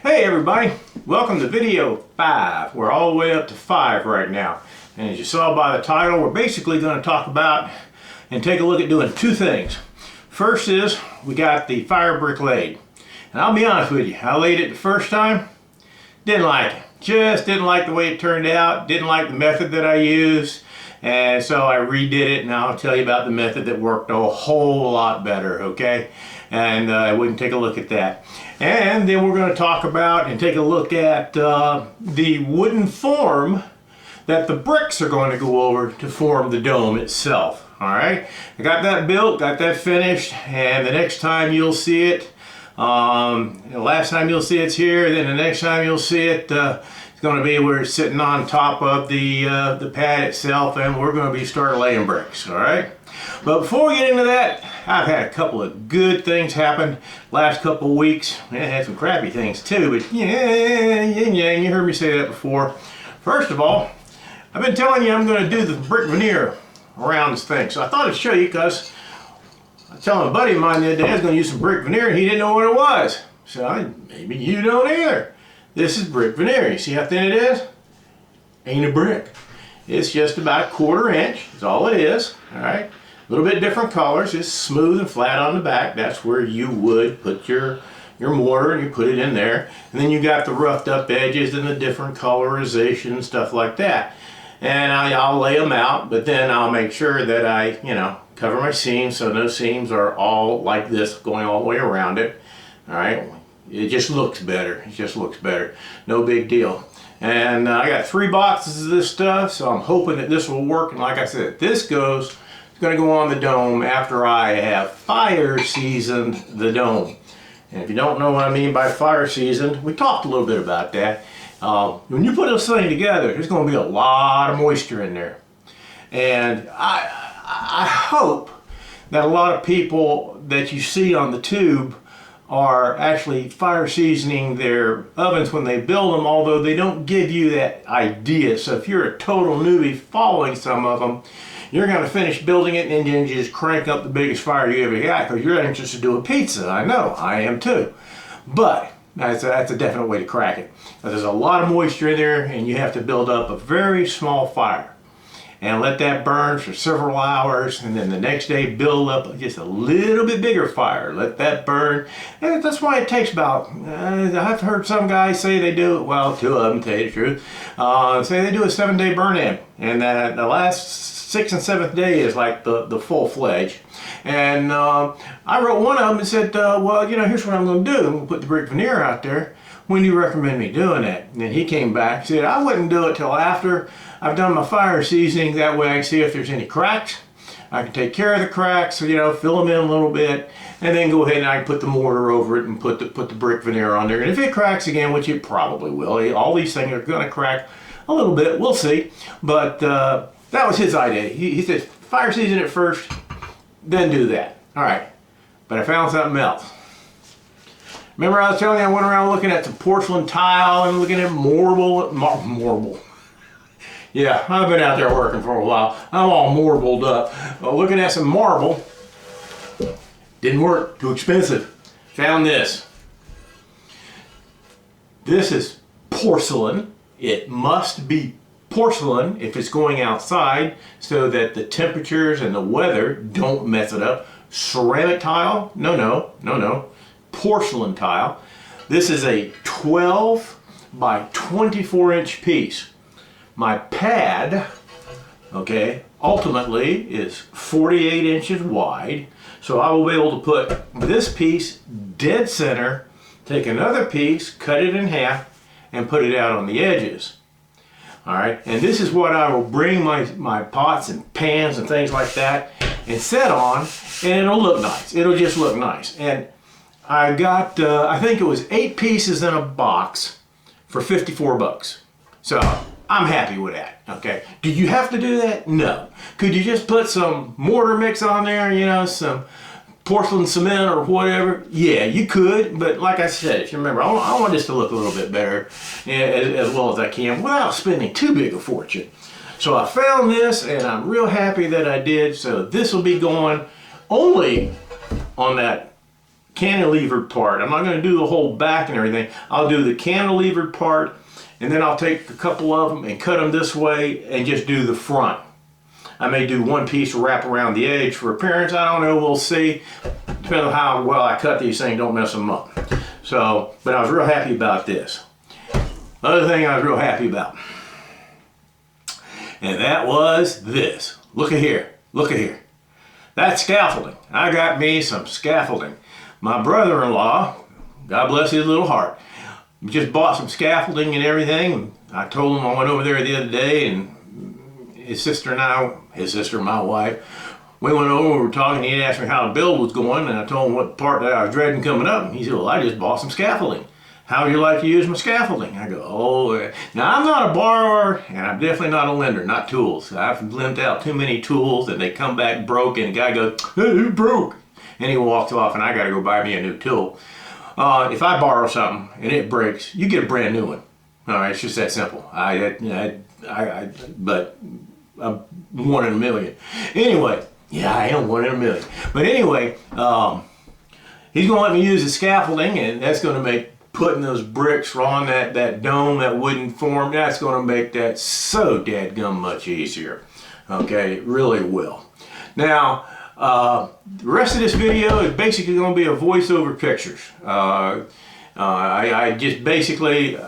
Hey everybody, welcome to video 5. We're all the way up to 5 right now. And as you saw by the title, we're basically going to talk about and take a look at doing two things. First is, we got the fire brick laid. And I'll be honest with you, I laid it the first time, didn't like it. Just didn't like the way it turned out, didn't like the method that I used. And so I redid it, and I'll tell you about the method that worked a whole lot better, okay? And we can take a look at that. And then we're going to talk about and take a look at the wooden form that the bricks are going to go over to form the dome itself. All right, I got that built, got that finished, and the next time you'll see it, the last time you'll see it's here, then the next time you'll see it, it's going to be where it's sitting on top of the pad itself, and we're going to be start laying bricks. All right. But before we get into that, I've had a couple of good things happen last couple of weeks. I had some crappy things too, but yeah, you heard me say that before. First of all, I've been telling you I'm going to do the brick veneer around this thing. So I thought I'd show you, because I was telling a buddy of mine the other day I was going to use some brick veneer and he didn't know what it was. So maybe you don't either. This is brick veneer. You see how thin it is? Ain't a brick. It's just about 1/4 inch. That's all it is. All right. A little bit different colors. It's smooth and flat on the back. That's where you would put your mortar, and you put it in there. And then you got the roughed up edges and the different colorization and stuff like that. And I'll lay them out, but then I'll make sure that I, cover my seams so no seams are all like this going all the way around it. All right. It just looks better. It just looks better. No big deal. And I got 3 boxes of this stuff, so I'm hoping that this will work. And like I said, this it's going to go on the dome after I have fire seasoned the dome. And if you don't know what I mean by fire seasoned, we talked a little bit about that. When you put this thing together, there's going to be a lot of moisture in there. And I hope that a lot of people that you see on the tube are actually fire seasoning their ovens when they build them, although they don't give you that idea. So if you're a total newbie following some of them, you're going to finish building it and then just crank up the biggest fire you ever got, because you're anxious to do a pizza. I know, I am too. But that's a definite way to crack it. There's a lot of moisture in there, and you have to build up a very small fire and let that burn for several hours, and then the next day build up just a little bit bigger fire. Let that burn, and that's why it takes about, I've heard some guys say they do, well, 2 of them, tell you the truth, say they do a 7-day burn-in, and that the last 6th and 7th day is like the full-fledged. And I wrote one of them and said, well, here's what I'm going to do. I'm going to put the brick veneer out there. When do you recommend me doing that? And then he came back and said, I wouldn't do it till after I've done my fire seasoning. That way I can see if there's any cracks. I can take care of the cracks, so, fill them in a little bit, and then go ahead and I can put the mortar over it and put the brick veneer on there. And if it cracks again, which it probably will, all these things are going to crack a little bit. We'll see. But that was his idea. He said, fire season it first, then do that. All right. But I found something else. Remember I was telling you I went around looking at some porcelain tile and looking at marble. Yeah, I've been out there working for a while. I'm all marbled up. But looking at some marble, didn't work. Too expensive. Found this. This is porcelain. It must be porcelain if it's going outside, so that the temperatures and the weather don't mess it up. Ceramic tile? No. Porcelain tile. This is a 12 by 24 inch piece. My pad, ultimately is 48 inches wide. So I will be able to put this piece dead center, take another piece, cut it in half, and put it out on the edges. All right, and this is what I will bring my pots and pans and things like that and set on, and it'll look nice. It'll just look nice. And I got, I think it was 8 pieces in a box for 54 bucks. So I'm happy with that, okay? Do you have to do that? No. Could you just put some mortar mix on there, some porcelain cement or whatever? Yeah, you could, but like I said, if you remember, I want this to look a little bit better as well as I can without spending too big a fortune. So I found this, and I'm real happy that I did. So this will be going only on that cantilevered part. I'm not going to do the whole back and everything. I'll do the cantilevered part, and then I'll take a couple of them and cut them this way and just do the front. I may do one piece to wrap around the edge for appearance. I don't know. We'll see. Depending on how well I cut these things, don't mess them up. So, but I was real happy about this. Other thing I was real happy about, and that was this. Look at here. Look at here. That's scaffolding. I got me some scaffolding. My brother-in-law, God bless his little heart, just bought some scaffolding and everything. I told him I went over there the other day, and his sister and I, his sister and my wife, we went over, we were talking, he asked me how the build was going, and I told him what part that I was dreading coming up. And he said, well, I just bought some scaffolding. How would you like to use my scaffolding? I go, oh, now I'm not a borrower, and I'm definitely not a lender, not tools. I've lent out too many tools, and they come back broken. The guy goes, hey, you broke. And he walks off, and I got to go buy me a new tool. If I borrow something and it breaks, you get a brand new one. All right, it's just that simple. But I'm 1 in a million. Anyway, yeah, I am 1 in a million. But anyway, he's going to let me use the scaffolding, and that's going to make putting those bricks on that dome, that wooden form, that's going to make that so dadgum much easier. Okay, it really will. Now, the rest of this video is basically going to be a voiceover pictures. I just basically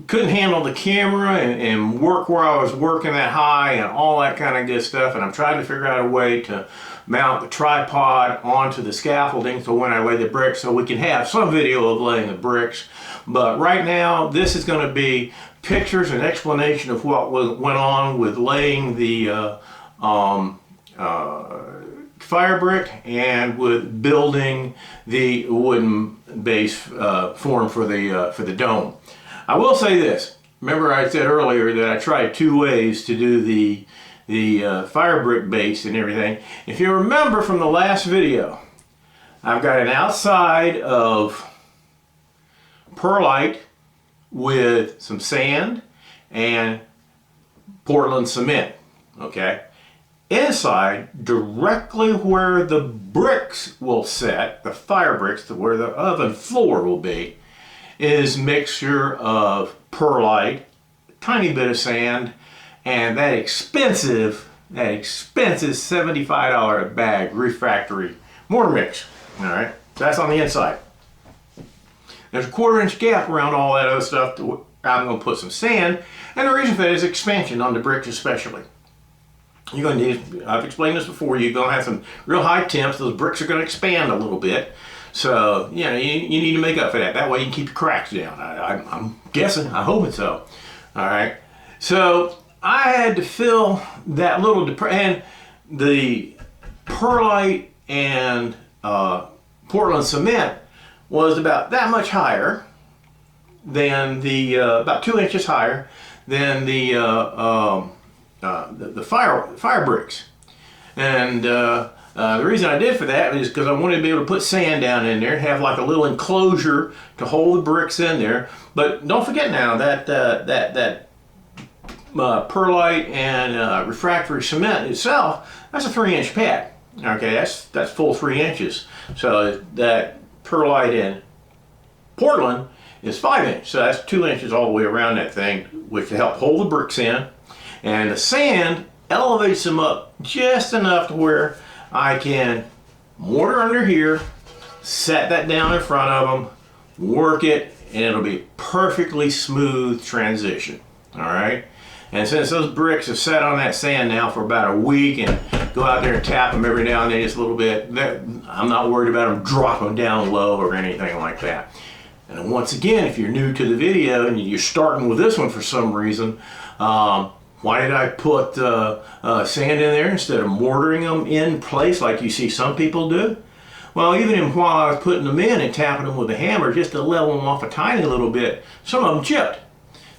couldn't handle the camera and work where I was working that high and all that kind of good stuff, and I'm trying to figure out a way to mount the tripod onto the scaffolding so when I lay the bricks, so we can have some video of laying the bricks. But right now this is going to be pictures and explanation of what went on with laying the fire brick and with building the wooden base form for the dome. I will say this. Remember I said earlier that I tried 2 ways to do the fire brick base and everything. If you remember from the last video, I've got an outside of perlite with some sand and Portland cement. Okay. Inside, directly where the bricks will set, the fire bricks, where the oven floor will be, is mixture of perlite, a tiny bit of sand, and that expensive $75 a bag refractory mortar mix. All right, so that's on the inside. There's a 1/4 inch gap around all that other stuff. I'm going to put some sand, and the reason for that is expansion on the bricks especially. You're going to need, I've explained this before, you're going to have some real high temps. Those bricks are going to expand a little bit. So, you know, you need to make up for that. That way you can keep your cracks down. I'm guessing, I'm hoping so. All right. So I had to fill that little, and the perlite and Portland cement was about that much higher than the, about 2 inches higher than the fire bricks. And the reason I did for that is because I wanted to be able to put sand down in there, have like a little enclosure to hold the bricks in there. But don't forget now that perlite and refractory cement itself, that's a 3-inch pad. Okay, that's full 3 inches. So that perlite and Portland is 5 inch. So that's 2 inches all the way around that thing, which to help hold the bricks in. And the sand elevates them up just enough to where I can mortar under here, set that down in front of them, work it, and it'll be perfectly smooth transition. All right. And since those bricks have sat on that sand now for about a week, and go out there and tap them every now and then just a little bit, I'm not worried about them dropping down low or anything like that. And once again, if you're new to the video and you're starting with this one for some reason, why did I put sand in there instead of mortaring them in place like you see some people do? Well, even while I was putting them in and tapping them with a hammer just to level them off a tiny little bit, some of them chipped.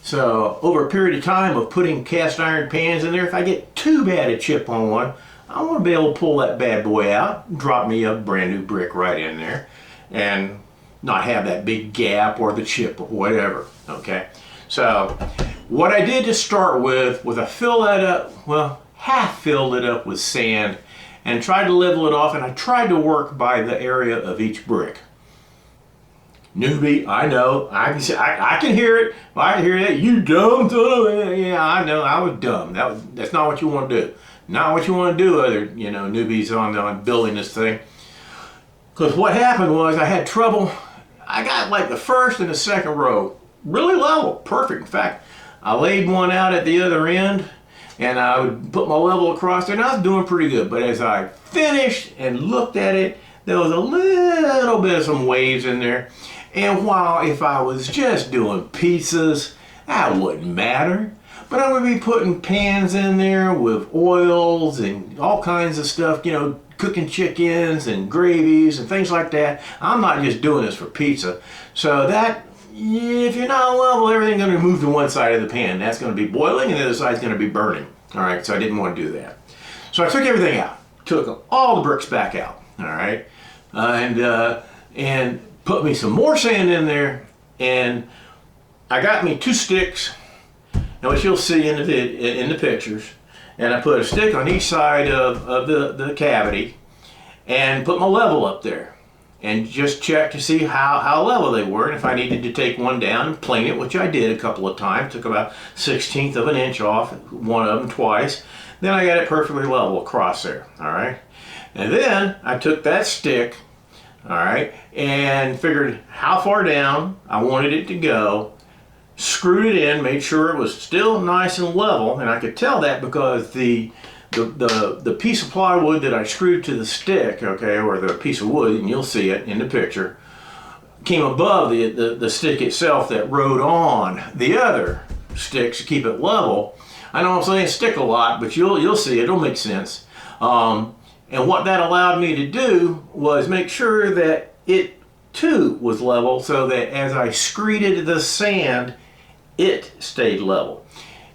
So over a period of time of putting cast iron pans in there, if I get too bad a chip on one, I want to be able to pull that bad boy out, drop me a brand new brick right in there, and not have that big gap or the chip or whatever. Okay, so what I did to start with was I filled that up, well, half filled it up with sand and tried to level it off, and I tried to work by the area of each brick. Newbie, I know. I can hear it. I can hear that. You dumb son. Yeah, I know. I was dumb. That's not what you want to do. Not what you want to do, other newbies on building this thing. Because what happened was I had trouble. I got like the first and the second row really level, perfect. In fact, I laid one out at the other end, and I would put my level across there, and I was doing pretty good. But as I finished and looked at it, there was a little bit of some waves in there. And while if I was just doing pizzas, that wouldn't matter. But I'm going to be putting pans in there with oils and all kinds of stuff, cooking chickens and gravies and things like that. I'm not just doing this for pizza. So that, if you're not level, everything's going to move to one side of the pan. That's going to be boiling, and the other side's going to be burning. All right, so I didn't want to do that. So I took everything out, took all the bricks back out. All right, and put me some more sand in there, and I got me 2 sticks, which you'll see in the pictures. And I put a stick on each side of the cavity, and put my level up there, and just check to see how level they were, and if I needed to take one down and plane it, which I did a couple of times. Took about 1/16 of an inch off, one of them twice. Then I got it perfectly level across there. All right, and then I took that stick, all right, and figured how far down I wanted it to go, screwed it in, made sure it was still nice and level, and I could tell that because the piece of plywood that I screwed to the stick, okay, or the piece of wood, and you'll see it in the picture, came above the stick itself that rode on the other sticks to keep it level. I know I'm saying stick a lot, but you'll see it. It'll make sense. And what that allowed me to do was make sure that it too was level, so that as I screeded the sand, it stayed level.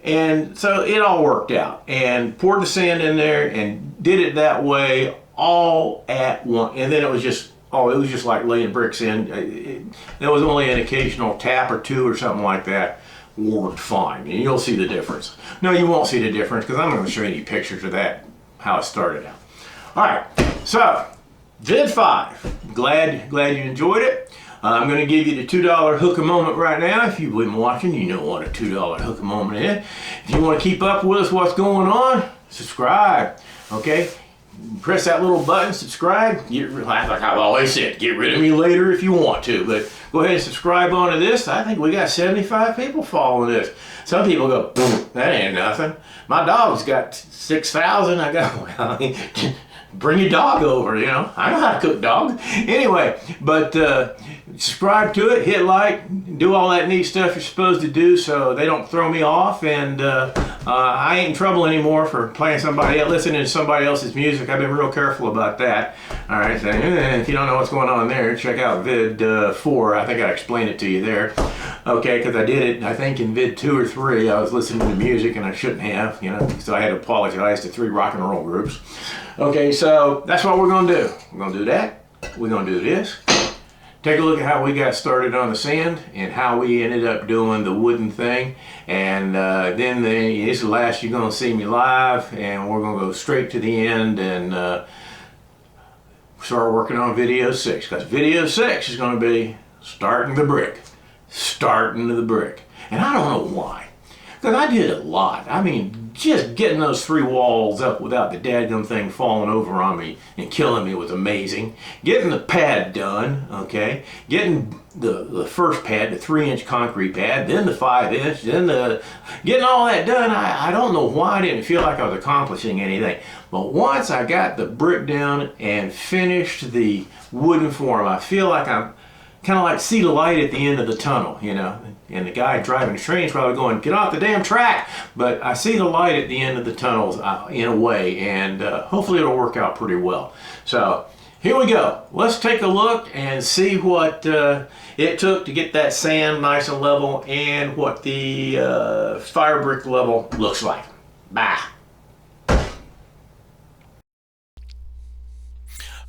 And so it all worked out, and poured the sand in there and did it that way all at once. And then it was just like laying bricks in. There was only an occasional tap or two or something like that. Worked fine, and you'll see the difference. No, you won't see the difference because I'm going to show you any pictures of that, how it started out. All right, so vid 5. Glad you enjoyed it. I'm going to give you the $2 hook a moment right now. If you've been watching, you know what a $2 hook a moment is. If you want to keep up with us, what's going on, subscribe. Okay, press that little button, subscribe. Like I've always said, get rid of me later if you want to, but go ahead and subscribe onto this. I think we got 75 people following this. Some people go, that ain't nothing. My dog's got 6,000. I go, well, bring your dog over, I know how to cook, dog. Anyway, but subscribe to it, hit like, do all that neat stuff you're supposed to do so they don't throw me off, and I ain't in trouble anymore for playing listening to somebody else's music. I've been real careful about that. All right, so if you don't know what's going on there, check out vid 4. I think I explained it to you there. Okay, because I did it, I think in vid 2 or 3, I was listening to music and I shouldn't have, so I had to apologize to 3 rock and roll groups. Okay, so that's what we're going to do. We're going to do that. We're going to do this. Take a look at how we got started on the sand and how we ended up doing the wooden thing. And then this is the last you're going to see me live, and we're going to go straight to the end and start working on video 6. Because video 6 is going to be starting the brick. Starting the brick. And I don't know why. Because I did a lot. I mean, just getting those 3 walls up without the dadgum thing falling over on me and killing me was amazing. Getting the pad done, okay? Getting the first pad, the 3-inch concrete pad, then the 5-inch, then getting all that done. I don't know why I didn't feel like I was accomplishing anything. But once I got the brick down and finished the wooden form, I feel like I'm kind of like see the light at the end of the tunnel, and the guy driving the train is probably going, get off the damn track, but I see the light at the end of the tunnels in a way, and hopefully it'll work out pretty well. So here we go. Let's take a look and see what it took to get that sand nice and level, and what the fire brick level looks like. Bye.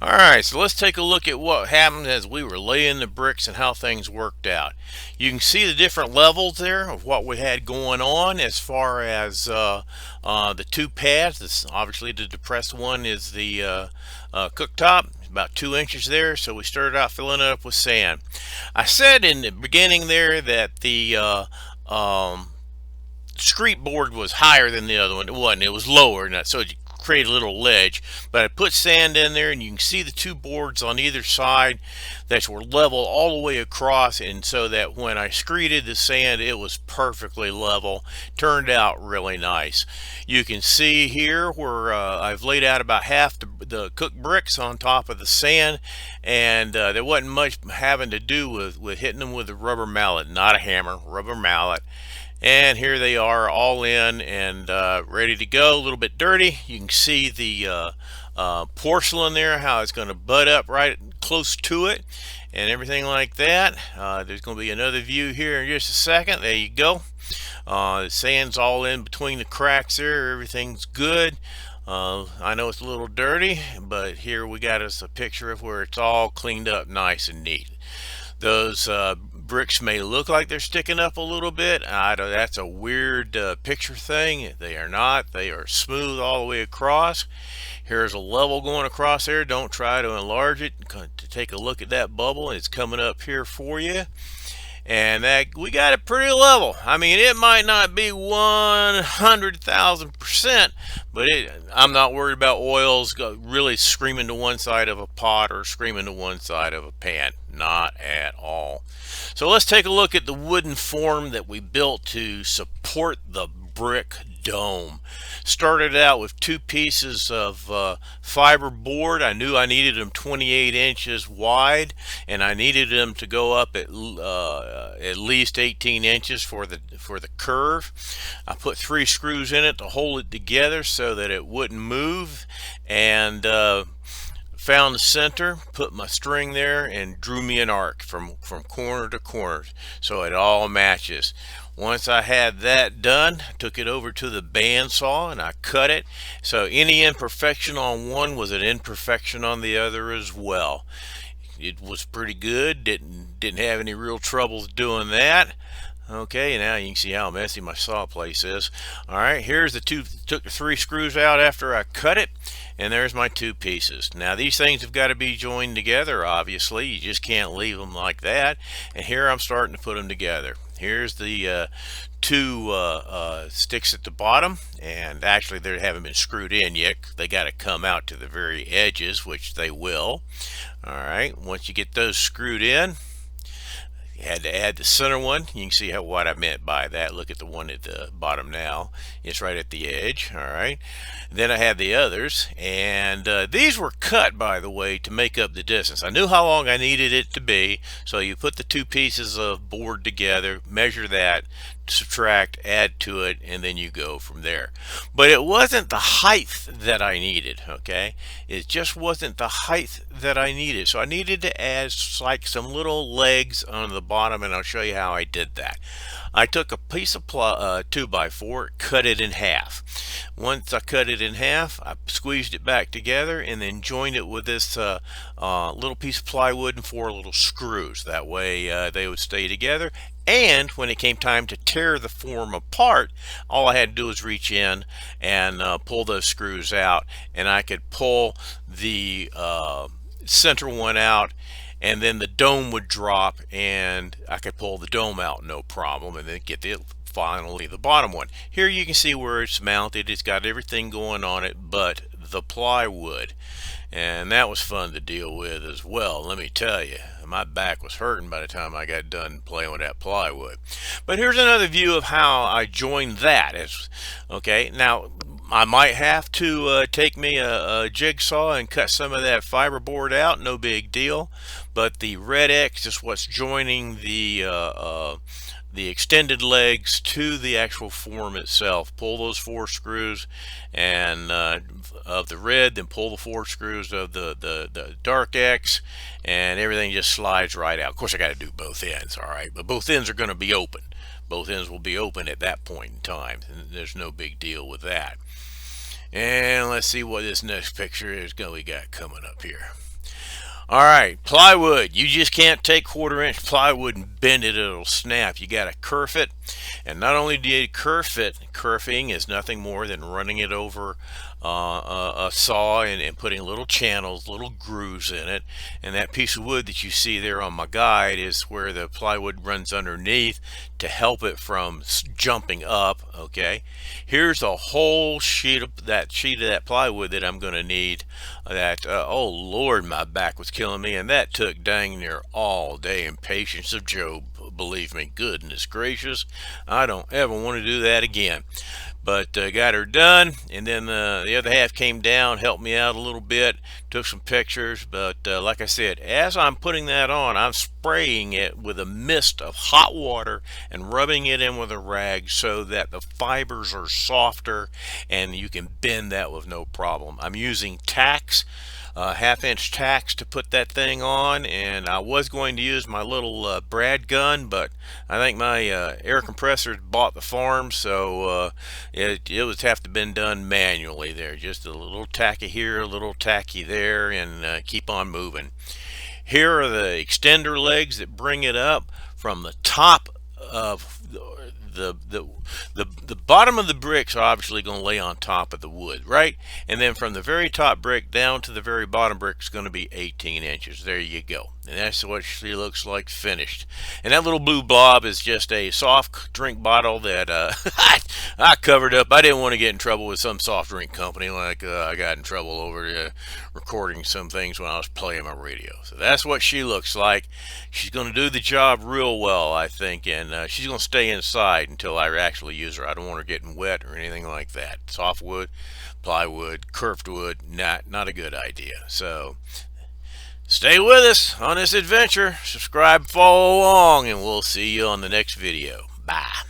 Alright, so let's take a look at what happened as we were laying the bricks and how things worked out. You can see the different levels there of what we had going on as far as the two pads. Obviously the depressed one is the cooktop, about 2 inches there, so we started out filling it up with sand. I said in the beginning there that the street board was higher than the other one. It wasn't. It was lower, and so it created a little ledge. But I put sand in there, and you can see the two boards on either side that were level all the way across, and so that when I screeded the sand, it was perfectly level. Turned out really nice. You can see here where I've laid out about half the cooked bricks on top of the sand, and there wasn't much having to do with hitting them with a rubber mallet, not a hammer, rubber mallet. And here they are all in and ready to go. A little bit dirty. You can see the porcelain there, how it's going to butt up right close to it and everything like that. There's going to be another view here in just a second. There you go. The sand's all in between the cracks there. Everything's good. I know it's a little dirty, but here we got us a picture of where it's all cleaned up nice and neat. Those bricks may look like they're sticking up a little bit. That's a weird picture thing. They are not. They are smooth all the way across. Here's a level going across there. Don't try to enlarge it to take a look at that bubble. It's coming up here for you. And that we got it pretty level. I mean, it might not be 100,000%, but I'm not worried about oils really screaming to one side of a pot or screaming to one side of a pan. Not at all. So let's take a look at the wooden form that we built to support the brick dome. Started out with 2 pieces of fiber board. I knew I needed them 28 inches wide, and I needed them to go up at least 18 inches for the curve. I put 3 screws in it to hold it together so that it wouldn't move, and found the center, put my string there, and drew me an arc from corner to corner so it all matches. Once I had that done, I took it over to the bandsaw and I cut it. So any imperfection on one was an imperfection on the other as well. It was pretty good. Didn't have any real troubles doing that. Okay, now you can see how messy my saw place is. Alright, here's the took the 3 screws out after I cut it, and there's my 2 pieces. Now these things have got to be joined together, obviously. You just can't leave them like that. And here I'm starting to put them together. Here's the 2 sticks at the bottom, and actually they haven't been screwed in yet. They got to come out to the very edges, which they will. Alright, once you get those screwed in, you had to add the center one. You can see what I meant by that. Look at the one at the bottom now. It's right at the edge. All right. Then I had the others, and these were cut, by the way, to make up the distance. I knew how long I needed it to be, so you put the 2 pieces of board together, measure that, subtract, add to it, and then you go from there. But it wasn't the height that I needed, okay? It just wasn't the height that I needed. So I needed to add like some little legs on the bottom, and I'll show you how I did that. I took a piece of 2x4, cut it in half. Once I cut it in half, I squeezed it back together and then joined it with this little piece of plywood and 4 little screws. That way they would stay together. And when it came time to tear the form apart, all I had to do was reach in and pull those screws out, and I could pull the center one out, and then the dome would drop, and I could pull the dome out no problem, and then get finally the bottom one. Here you can see where it's mounted. It's got everything going on it but the plywood, and that was fun to deal with as well. Let me tell you, my back was hurting by the time I got done playing with that plywood. But here's another view of how I joined that. Okay, now I might have to take me a jigsaw and cut some of that fiberboard out, no big deal. But the red X is what's joining the extended legs to the actual form itself. Pull those 4 screws and of the red, then pull the 4 screws of the dark X, and everything just slides right out. Of course I got to do both ends, all right, but both ends are going to be open. Both ends will be open at that point in time, and there's no big deal with that. And let's see what this next picture is we got coming up here. All right, plywood. You just can't take 1/4 inch plywood and bend it; it'll snap. You got to kerf it, and not only do you kerf it, kerfing is nothing more than running it over a saw and putting little channels, little grooves in it. And that piece of wood that you see there on my guide is where the plywood runs underneath to help it from jumping up. Okay, here's a whole sheet of that plywood that I'm going to need. Oh Lord, my back was killing me, and that took dang near all day in patience of Job. Believe me, goodness gracious, I don't ever want to do that again. But got her done, and then the other half came down, helped me out a little bit, took some pictures. But like I said, as I'm putting that on, I'm spraying it with a mist of hot water and rubbing it in with a rag so that the fibers are softer and you can bend that with no problem. I'm using tacks, 1/2 inch tacks, to put that thing on, and I was going to use my little brad gun, but I think my air compressor bought the farm, so it would have to been done manually there. Just a little tacky here, a little tacky there, and keep on moving. Here are the extender legs that bring it up from the top of the bottom of the bricks are obviously going to lay on top of the wood, right? And then from the very top brick down to the very bottom brick is going to be 18 inches. There you go. And that's what she looks like finished. And that little blue blob is just a soft drink bottle that I covered up. I didn't want to get in trouble with some soft drink company like I got in trouble over recording some things when I was playing my radio. So that's what she looks like. She's going to do the job real well, I think, and she's going to stay inside until I actually use her. I don't want her getting wet or anything like that. Softwood, plywood, curved wood, not a good idea. So stay with us on this adventure. Subscribe, follow along, and we'll see you on the next video. Bye.